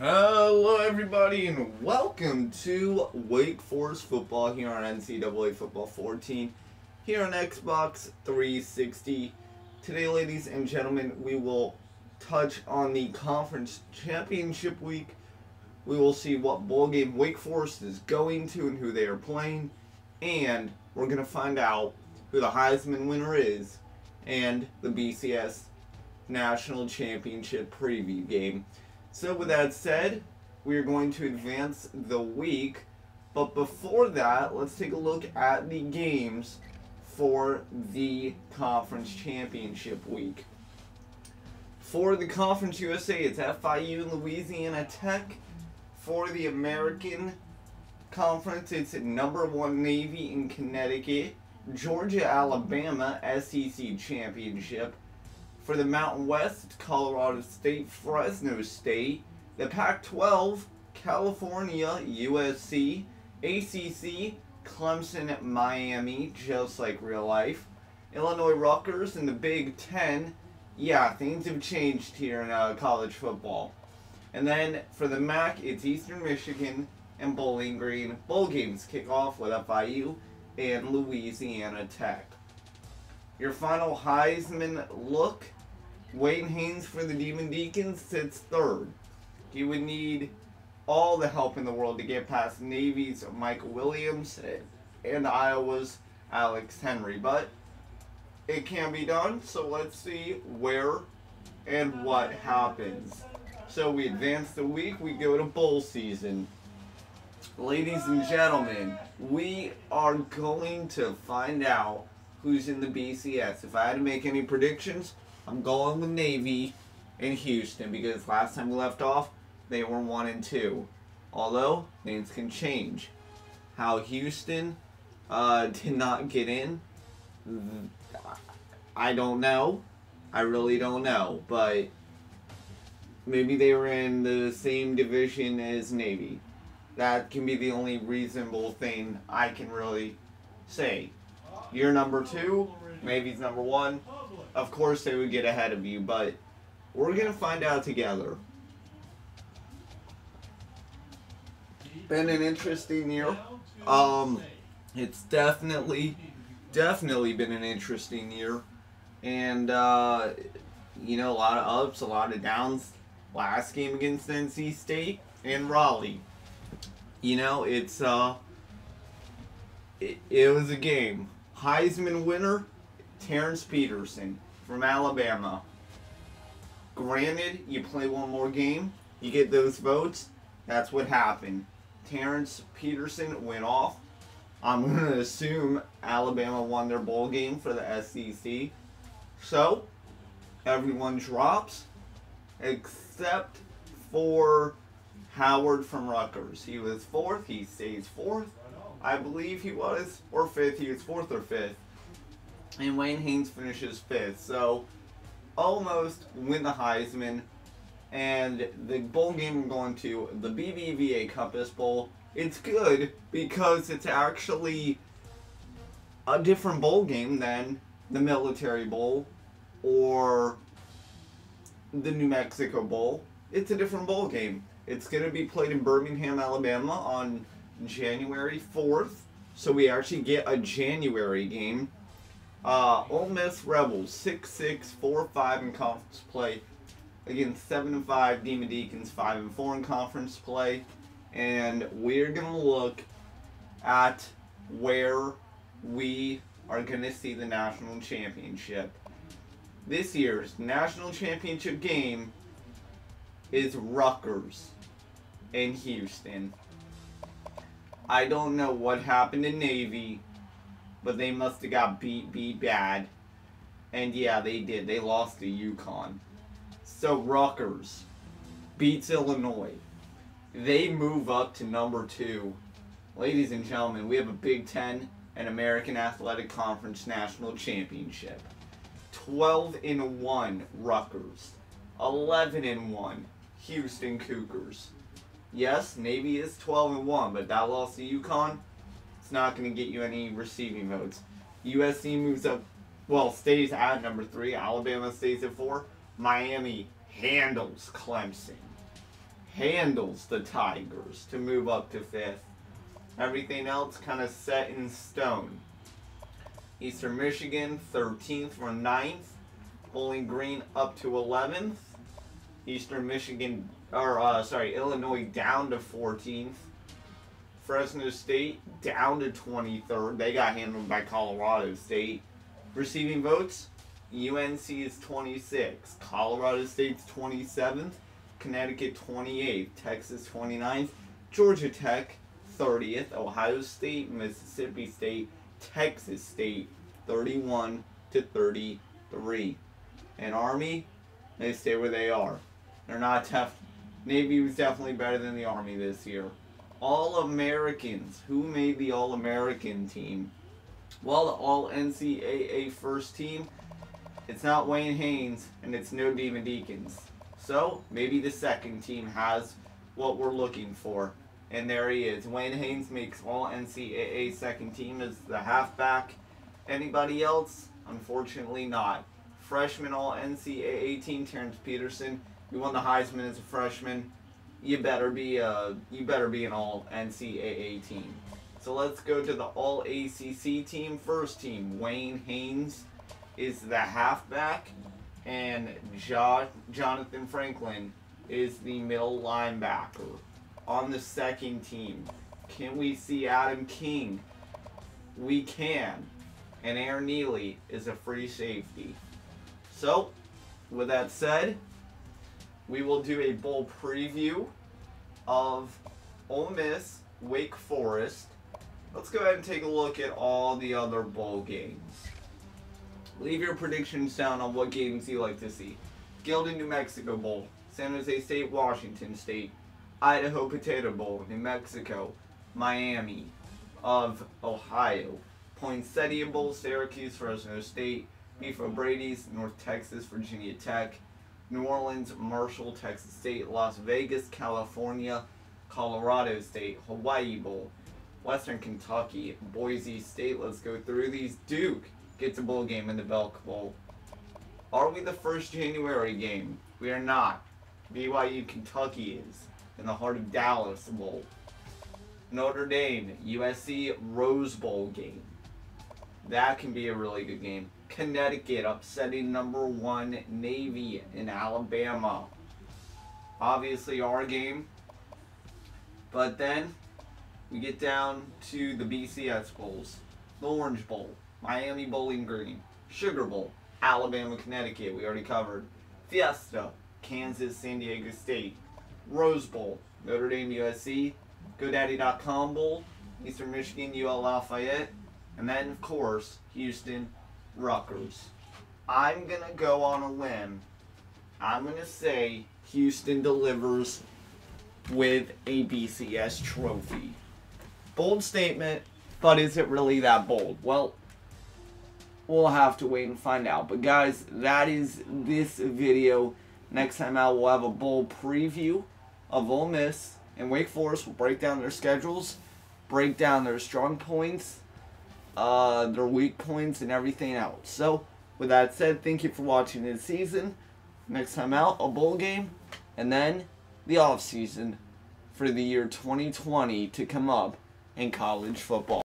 Hello everybody and welcome to Wake Forest football here on NCAA Football 14 here on Xbox 360. Today, ladies and gentlemen, we will touch on the conference championship week. We will see what bowl game Wake Forest is going to and who they are playing, and we're going to find out who the Heisman winner is and the BCS National Championship preview game. So with that said, we are going to advance the week, but before that, let's take a look at the games for the Conference Championship week. For the Conference USA, it's FIU and Louisiana Tech. For the American Conference, it's #1 Navy in Connecticut, Georgia, Alabama, SEC Championship. For the Mountain West, it's Colorado State, Fresno State. The Pac-12, California, USC. ACC, Clemson, Miami, just like real life. Illinois, Rutgers. And the Big Ten, yeah, things have changed here in college football. And then for the MAC, it's Eastern Michigan and Bowling Green. Bowl games kick off with FIU and Louisiana Tech. Your final Heisman look, Wayne Haynes for the Deacon sits third. He would need all the help in the world to get past Navy's Michael Williams and Iowa's Alex Henry, but it can be done, so let's see where and what happens. So we advance the week, we go to bowl season. Ladies and gentlemen, we are going to find out who's in the BCS. If I had to make any predictions, I'm going with Navy and Houston because last time we left off, they were 1-2. Although, things can change. How Houston did not get in, I don't know. I really don't know. But maybe they were in the same division as Navy. That can be the only reasonable thing I can really say. You're #2, Navy's #1. Of course they would get ahead of you, but we're going to find out together. Been an interesting year. It's definitely been an interesting year. And, you know, a lot of ups, a lot of downs. Last game against NC State and Raleigh. You know, it was a game. Heisman winner, Terrence Peterson from Alabama. Granted, you play one more game, you get those votes. That's what happened. Terrence Peterson went off. I'm going to assume Alabama won their bowl game for the SEC. So, everyone drops except for Howard from Rutgers. He was 4th. He stays 4th. I believe he was, or 5th. He was 4th or 5th. And Wayne Haynes finishes 5th. So, almost win the Heisman. And the bowl game we're going to, the BBVA Compass Bowl. It's good because it's actually a different bowl game than the Military Bowl or the New Mexico Bowl. It's a different bowl game. It's going to be played in Birmingham, Alabama on January 4th. So we actually get a January game. Ole Miss Rebels 6-6, 4-5 in conference play against 7-5 Demon Deacons 5-4 in conference play. And we're going to look at where we are going to see the national championship. This year's national championship game is Rutgers and Houston. I don't know what happened in Navy, but they must have got beat bad. And yeah, they did. They lost to UConn. So Rutgers beats Illinois. They move up to #2. Ladies and gentlemen, we have a Big Ten and American Athletic Conference National Championship. 12-1 Rutgers. 11-1 Houston Cougars. Yes, Navy is 12-1, but that loss to UConn, it's not going to get you any receiving votes. USC moves up, well, stays at #3. Alabama stays at 4. Miami handles Clemson. handles the Tigers to move up to 5th. Everything else kind of set in stone. Eastern Michigan 13th from 9th. Bowling Green up to 11th. Illinois down to 14th. Fresno State down to 23rd. They got handled by Colorado State. Receiving votes, UNC is 26th. Colorado State's 27th. Connecticut 28th. Texas 29th. Georgia Tech 30th. Ohio State, Mississippi State, Texas State 31 to 33. And Army, they stay where they are. They're not tough. Navy was definitely better than the Army this year. All-Americans. Who made the All-American team? Well, the All-NCAA first team, it's not Wayne Haynes, and it's no Deacons. So, maybe the second team has what we're looking for. And there he is. Wayne Haynes makes All-NCAA second team as the halfback. Anybody else? Unfortunately not. Freshman All-NCAA team, Terrence Peterson. You won the Heisman as a freshman. You better be an All-NCAA team. So let's go to the All-ACC team. First team, Wayne Haynes is the halfback, and Jonathan Franklin is the middle linebacker. On the second team, can we see Adam King? We can. And Aaron Neely is a free safety. So, with that said, we will do a bowl preview of Ole Miss, Wake Forest. Let's go ahead and take a look at all the other bowl games. Leave your predictions down on what games you like to see. Gildan, New Mexico Bowl, San Jose State, Washington State, Idaho Potato Bowl, New Mexico, Miami of Ohio, Poinsettia Bowl, Syracuse, Fresno State, Beef O'Brady's, North Texas, Virginia Tech, New Orleans, Marshall, Texas State, Las Vegas, California, Colorado State, Hawaii Bowl, Western Kentucky, Boise State. Let's go through these. Duke gets a bowl game in the Belk Bowl. Are we the first January game? We are not. BYU Kentucky is in the heart of Dallas Bowl. Notre Dame, USC Rose Bowl game. That can be a really good game. Connecticut upsetting #1 Navy in Alabama. Obviously our game. But then we get down to the BCS Bowls. The Orange Bowl, Miami Bowling Green, Sugar Bowl, Alabama, Connecticut, we already covered. Fiesta, Kansas, San Diego State. Rose Bowl, Notre Dame, USC. GoDaddy.com Bowl, Eastern Michigan, UL Lafayette. And then, of course, Houston, Rutgers. I'm going to go on a limb. I'm going to say Houston delivers with a BCS trophy. Bold statement, but is it really that bold? Well, we'll have to wait and find out. But guys, that is this video. Next time out, we'll have a bowl preview of Ole Miss and Wake Forest. We'll break down their schedules, break down their strong points, their weak points, and everything else. So, with that said, thank you for watching this season. Next time out, a bowl game, and then the off season for the year 2020 to come up in college football.